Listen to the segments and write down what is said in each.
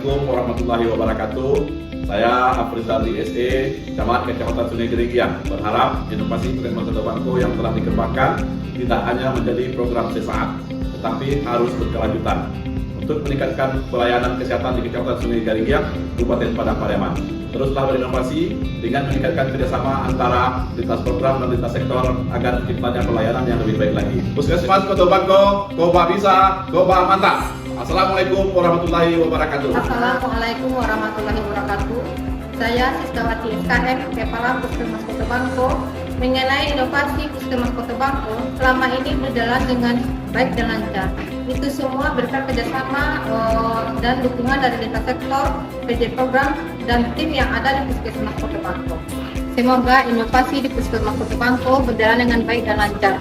Assalamualaikum warahmatullahi wabarakatuh. Saya Afrizal DSE, Camat Kecamatan Sungai Geringgiang, berharap inovasi Puskesmas Kota Bangko yang telah dikembangkan tidak hanya menjadi program sesaat, tetapi harus berkelanjutan untuk meningkatkan pelayanan kesehatan di Kecamatan Sungai Geringgiang, Kabupaten Padang Pariaman. Teruslah berinovasi dengan meningkatkan kerjasama antara lintas program dan lintas sektor agar terciptanya pelayanan yang lebih baik lagi. Puskesmas Kota Bangko, Koba bisa, Koba mantap. Assalamualaikum warahmatullahi wabarakatuh. Assalamualaikum warahmatullahi wabarakatuh. Saya Sisdawati SKM, Kepala Puskesmas Kota Bangko. Mengenai inovasi Puskesmas Kota Bangko, selama ini berjalan dengan baik dan lancar. Itu semua berkat kerjasama dan dukungan dari lintas sektor, PJ program, dan tim yang ada di Puskesmas Kota Bangko. Semoga inovasi di Puskesmas Kota Bangko berjalan dengan baik dan lancar.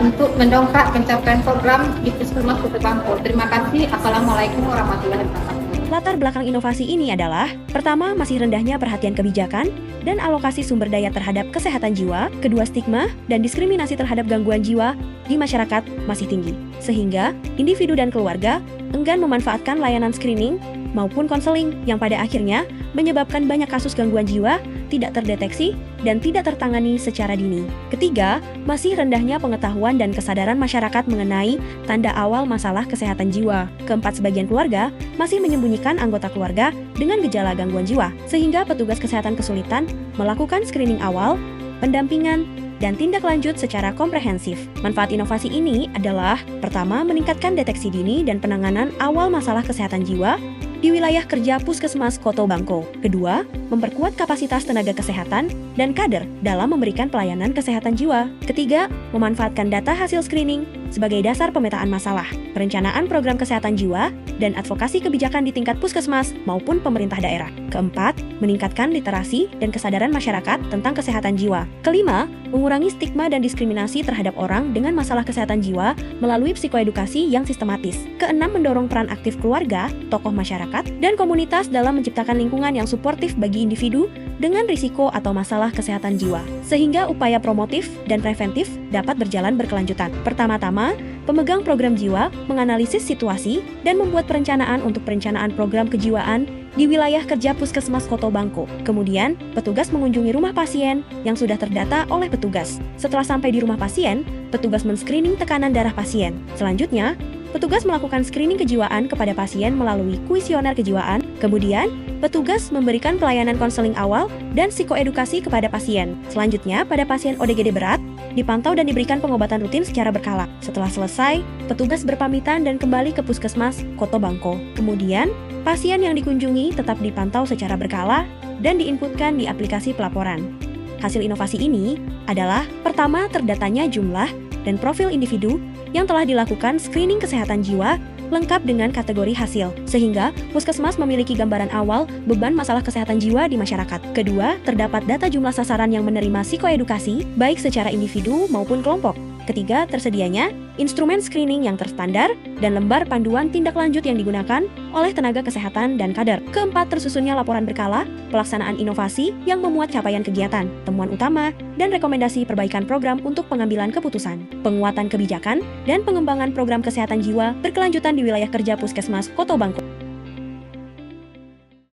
Untuk mendongkrak pencapaian program di Puskesmas Kota Bangko. Terima kasih. Assalamualaikum warahmatullahi wabarakatuh. Latar belakang inovasi ini adalah: pertama, masih rendahnya perhatian kebijakan dan alokasi sumber daya terhadap kesehatan jiwa; kedua, stigma dan diskriminasi terhadap gangguan jiwa di masyarakat masih tinggi, sehingga individu dan keluarga enggan memanfaatkan layanan screening maupun konseling yang pada akhirnya menyebabkan banyak kasus gangguan jiwa tidak terdeteksi dan tidak tertangani secara dini. Ketiga, masih rendahnya pengetahuan dan kesadaran masyarakat mengenai tanda awal masalah kesehatan jiwa. Keempat, sebagian keluarga masih menyembunyikan anggota keluarga dengan gejala gangguan jiwa, sehingga petugas kesehatan kesulitan melakukan screening awal, pendampingan, dan tindak lanjut secara komprehensif. Manfaat inovasi ini adalah: pertama, meningkatkan deteksi dini dan penanganan awal masalah kesehatan jiwa di wilayah kerja Puskesmas Kota Bangko. Kedua, memperkuat kapasitas tenaga kesehatan dan kader dalam memberikan pelayanan kesehatan jiwa. Ketiga, memanfaatkan data hasil screening sebagai dasar pemetaan masalah, perencanaan program kesehatan jiwa, dan advokasi kebijakan di tingkat puskesmas maupun pemerintah daerah. Keempat, meningkatkan literasi dan kesadaran masyarakat tentang kesehatan jiwa. Kelima, mengurangi stigma dan diskriminasi terhadap orang dengan masalah kesehatan jiwa melalui psikoedukasi yang sistematis. Keenam, mendorong peran aktif keluarga, tokoh masyarakat, dan komunitas dalam menciptakan lingkungan yang suportif bagi individu dengan risiko atau masalah kesehatan jiwa, sehingga upaya promotif dan preventif dapat berjalan berkelanjutan. Pertama-tama, pemegang program jiwa menganalisis situasi dan membuat perencanaan untuk perencanaan program kejiwaan di wilayah kerja Puskesmas Kota Bangko. Kemudian, petugas mengunjungi rumah pasien yang sudah terdata oleh petugas. Setelah sampai di rumah pasien, petugas men-screening tekanan darah pasien. Selanjutnya, petugas melakukan screening kejiwaan kepada pasien melalui kuesioner kejiwaan. Kemudian, petugas memberikan pelayanan konseling awal dan psikoedukasi kepada pasien. Selanjutnya, pada pasien ODGD berat, dipantau dan diberikan pengobatan rutin secara berkala. Setelah selesai, petugas berpamitan dan kembali ke Puskesmas Kota Bangko. Kemudian, pasien yang dikunjungi tetap dipantau secara berkala dan diinputkan di aplikasi pelaporan. Hasil inovasi ini adalah: pertama, terdatanya jumlah dan profil individu yang telah dilakukan screening kesehatan jiwa lengkap dengan kategori hasil, sehingga puskesmas memiliki gambaran awal beban masalah kesehatan jiwa di masyarakat. Kedua, terdapat data jumlah sasaran yang menerima psikoedukasi, baik secara individu maupun kelompok. Ketiga, tersedianya instrumen screening yang terstandar dan lembar panduan tindak lanjut yang digunakan oleh tenaga kesehatan dan kader. Keempat, tersusunnya laporan berkala, pelaksanaan inovasi yang memuat capaian kegiatan, temuan utama, dan rekomendasi perbaikan program untuk pengambilan keputusan, penguatan kebijakan, dan pengembangan program kesehatan jiwa berkelanjutan di wilayah kerja Puskesmas Kota Bangko.